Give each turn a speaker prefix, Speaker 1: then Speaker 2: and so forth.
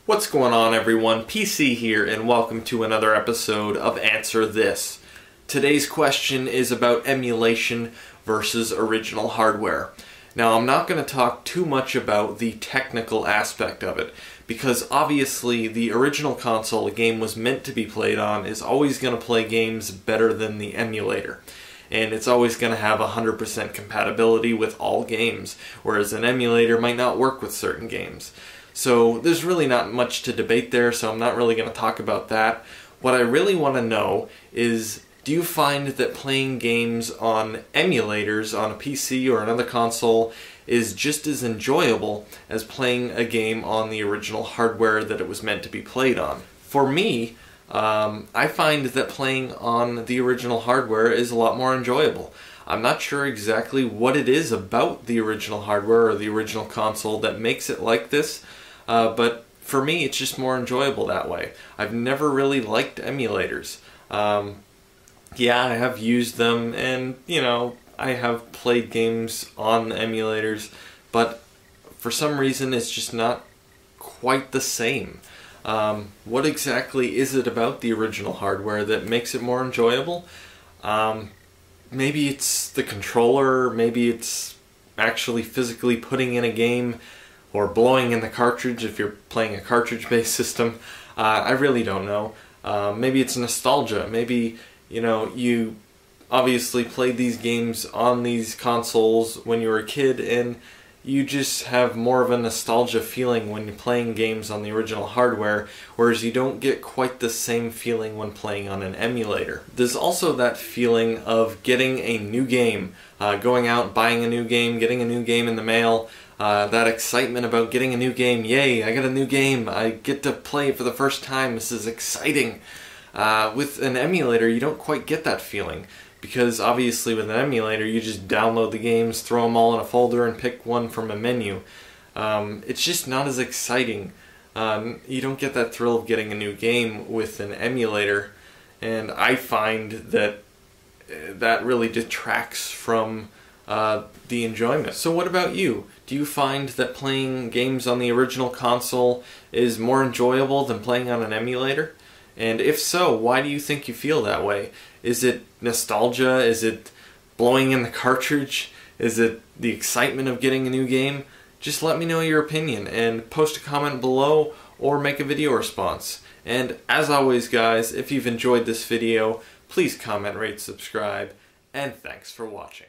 Speaker 1: What's going on, everyone? PC here, and welcome to another episode of Answer This. Today's question is about emulation versus original hardware. Now, I'm not going to talk too much about the technical aspect of it, because obviously the original console a game was meant to be played on is always going to play games better than the emulator. And it's always going to have 100% compatibility with all games, whereas an emulator might not work with certain games. So there's really not much to debate there, so I'm not really going to talk about that. What I really want to know is, do you find that playing games on emulators on a PC or another console is just as enjoyable as playing a game on the original hardware that it was meant to be played on? For me, I find that playing on the original hardware is a lot more enjoyable. I'm not sure exactly what it is about the original hardware or the original console that makes it like this, but for me it's just more enjoyable that way. I've never really liked emulators. Yeah, I have used them, and I have played games on emulators, but for some reason it's just not quite the same. What exactly is it about the original hardware that makes it more enjoyable? Maybe it's the controller, maybe it's actually physically putting in a game or blowing in the cartridge if you're playing a cartridge-based system. I really don't know. Maybe it's nostalgia. Maybe, you obviously played these games on these consoles when you were a kid, and you just have more of a nostalgia feeling when you're playing games on the original hardware, whereas you don't get quite the same feeling when playing on an emulator. There's also that feeling of getting a new game, going out, buying a new game, getting a new game in the mail, that excitement about getting a new game. Yay, I got a new game, I get to play it for the first time, this is exciting. With an emulator, you don't quite get that feeling, because obviously with an emulator you just download the games, throw them all in a folder, and pick one from a menu. It's just not as exciting. You don't get that thrill of getting a new game with an emulator, and I find that that really detracts from the enjoyment. So what about you? Do you find that playing games on the original console is more enjoyable than playing on an emulator? And if so, why do you think you feel that way? Is it nostalgia? Is it blowing in the cartridge? Is it the excitement of getting a new game? Just let me know your opinion and post a comment below or make a video response. And as always, guys, if you've enjoyed this video, please comment, rate, subscribe, and thanks for watching.